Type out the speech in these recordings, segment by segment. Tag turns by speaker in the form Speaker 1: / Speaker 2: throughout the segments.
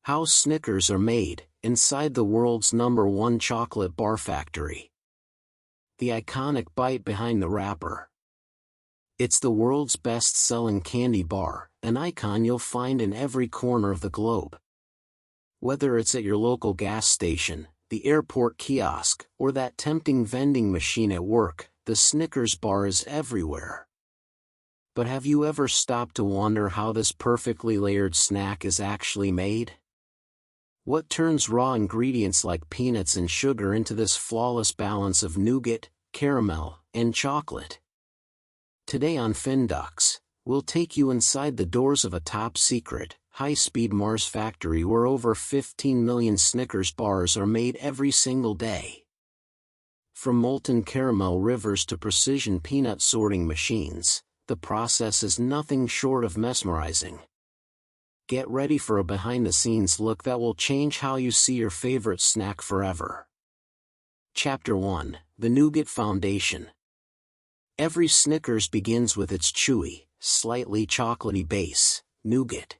Speaker 1: How Snickers are made, inside the world's #1 chocolate bar factory. The iconic bite behind the wrapper. It's the world's best-selling candy bar, an icon you'll find in every corner of the globe. Whether it's at your local gas station, the airport kiosk, or that tempting vending machine at work, the Snickers bar is everywhere. But have you ever stopped to wonder how this perfectly layered snack is actually made? What turns raw ingredients like peanuts and sugar into this flawless balance of nougat, caramel, and chocolate? Today on Findux, we'll take you inside the doors of a top-secret, high-speed Mars factory where over 15 million Snickers bars are made every single day. From molten caramel rivers to precision peanut sorting machines, the process is nothing short of mesmerizing. Get ready for a behind-the-scenes look that will change how you see your favorite snack forever. Chapter 1: The Nougat Foundation. Every Snickers begins with its chewy, slightly chocolatey base, nougat.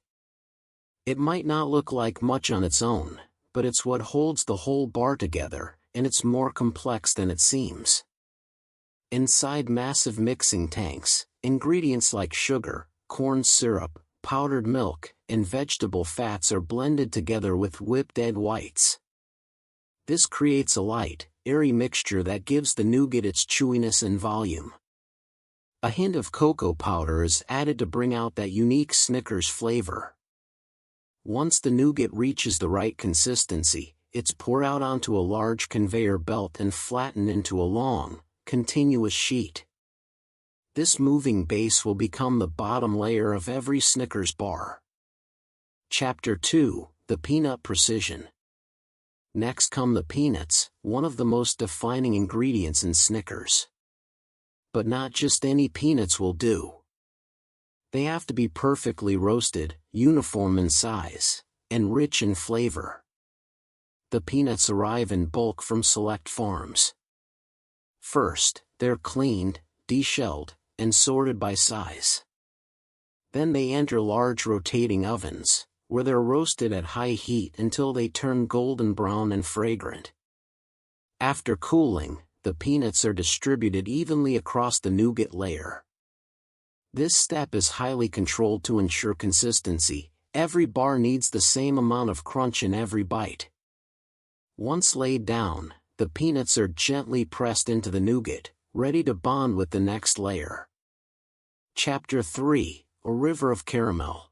Speaker 1: It might not look like much on its own, but it's what holds the whole bar together, and it's more complex than it seems. Inside massive mixing tanks, ingredients like sugar, corn syrup, powdered milk, and vegetable fats are blended together with whipped egg whites. This creates a light, airy mixture that gives the nougat its chewiness and volume. A hint of cocoa powder is added to bring out that unique Snickers flavor. Once the nougat reaches the right consistency, it's poured out onto a large conveyor belt and flattened into a long, continuous sheet. This moving base will become the bottom layer of every Snickers bar. Chapter 2: The Peanut Precision. Next come the peanuts, one of the most defining ingredients in Snickers. But not just any peanuts will do. They have to be perfectly roasted, uniform in size, and rich in flavor. The peanuts arrive in bulk from select farms. First, they're cleaned, deshelled, and sorted by size. Then they enter large rotating ovens, where they're roasted at high heat until they turn golden brown and fragrant. After cooling, the peanuts are distributed evenly across the nougat layer. This step is highly controlled to ensure consistency. Every bar needs the same amount of crunch in every bite. Once laid down, the peanuts are gently pressed into the nougat, ready to bond with the next layer. Chapter 3: A River of Caramel.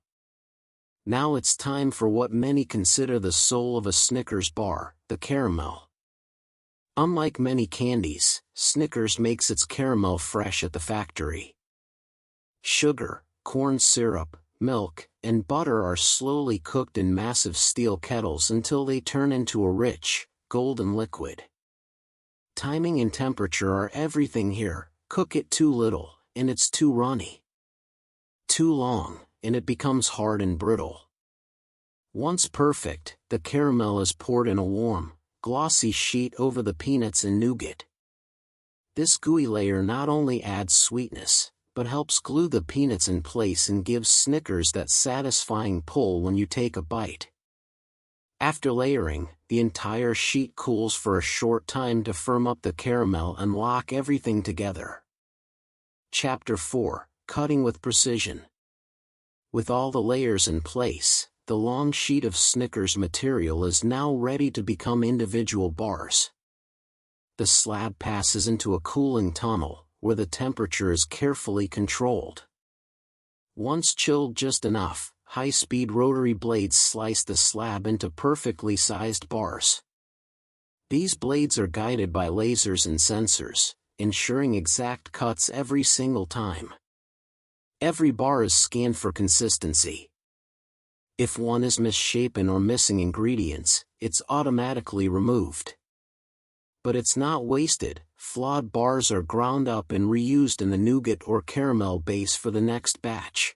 Speaker 1: Now it's time for what many consider the soul of a Snickers bar, the caramel. Unlike many candies, Snickers makes its caramel fresh at the factory. Sugar, corn syrup, milk, and butter are slowly cooked in massive steel kettles until they turn into a rich, golden liquid. Timing and temperature are everything here. Cook it too little, and it's too runny. Too long, and it becomes hard and brittle. Once perfect, the caramel is poured in a warm, glossy sheet over the peanuts and nougat. This gooey layer not only adds sweetness, but helps glue the peanuts in place and gives Snickers that satisfying pull when you take a bite. After layering, the entire sheet cools for a short time to firm up the caramel and lock everything together. Chapter 4: Cutting with Precision. With all the layers in place, the long sheet of Snickers material is now ready to become individual bars. The slab passes into a cooling tunnel, where the temperature is carefully controlled. Once chilled just enough, high-speed rotary blades slice the slab into perfectly sized bars. These blades are guided by lasers and sensors, ensuring exact cuts every single time. Every bar is scanned for consistency. If one is misshapen or missing ingredients, it's automatically removed. But it's not wasted. Flawed bars are ground up and reused in the nougat or caramel base for the next batch.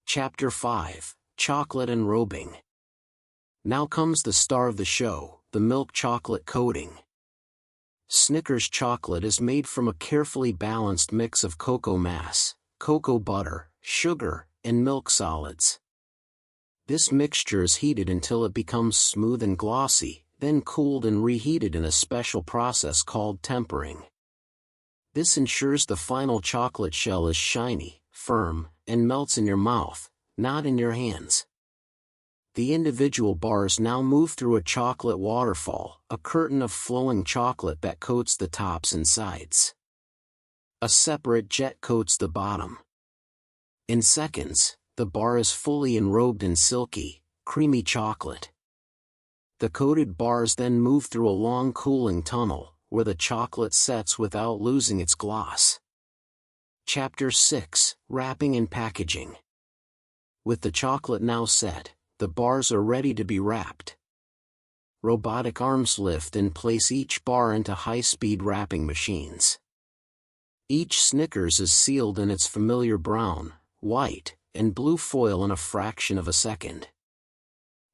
Speaker 1: Chapter 5: Chocolate and Robing. Now comes the star of the show, the milk chocolate coating. Snickers chocolate is made from a carefully balanced mix of cocoa mass, cocoa butter, sugar, and milk solids. This mixture is heated until it becomes smooth and glossy, then cooled and reheated in a special process called tempering. This ensures the final chocolate shell is shiny, firm, and melts in your mouth, not in your hands. The individual bars now move through a chocolate waterfall, a curtain of flowing chocolate that coats the tops and sides. A separate jet coats the bottom. In seconds, the bar is fully enrobed in silky, creamy chocolate. The coated bars then move through a long cooling tunnel, where the chocolate sets without losing its gloss. Chapter 6: Wrapping and Packaging. With the chocolate now set, the bars are ready to be wrapped. Robotic arms lift and place each bar into high-speed wrapping machines. Each Snickers is sealed in its familiar brown, white, and blue foil in a fraction of a second.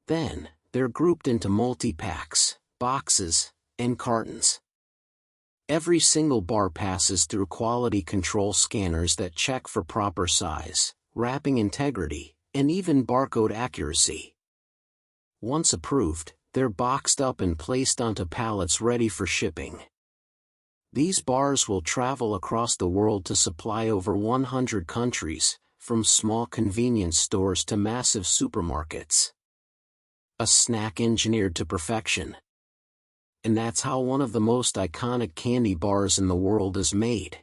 Speaker 1: Then, they're grouped into multi-packs, boxes, and cartons. Every single bar passes through quality control scanners that check for proper size, wrapping integrity, and even barcode accuracy. Once approved, they're boxed up and placed onto pallets ready for shipping. These bars will travel across the world to supply over 100 countries, from small convenience stores to massive supermarkets. A snack engineered to perfection. And that's how one of the most iconic candy bars in the world is made.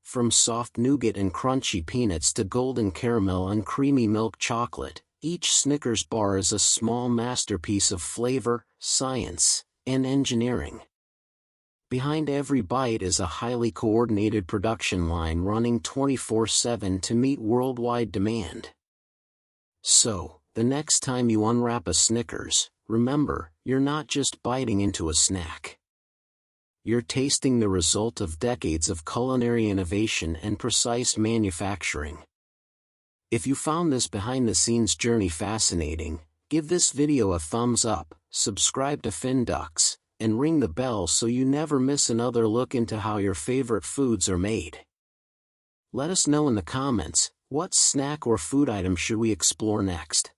Speaker 1: From soft nougat and crunchy peanuts to golden caramel and creamy milk chocolate, each Snickers bar is a small masterpiece of flavor, science, and engineering. Behind every bite is a highly coordinated production line running 24/7 to meet worldwide demand. So, the next time you unwrap a Snickers, remember, you're not just biting into a snack. You're tasting the result of decades of culinary innovation and precise manufacturing. If you found this behind-the-scenes journey fascinating, give this video a thumbs up, subscribe to FinDux, and ring the bell so you never miss another look into how your favorite foods are made. Let us know in the comments, what snack or food item should we explore next?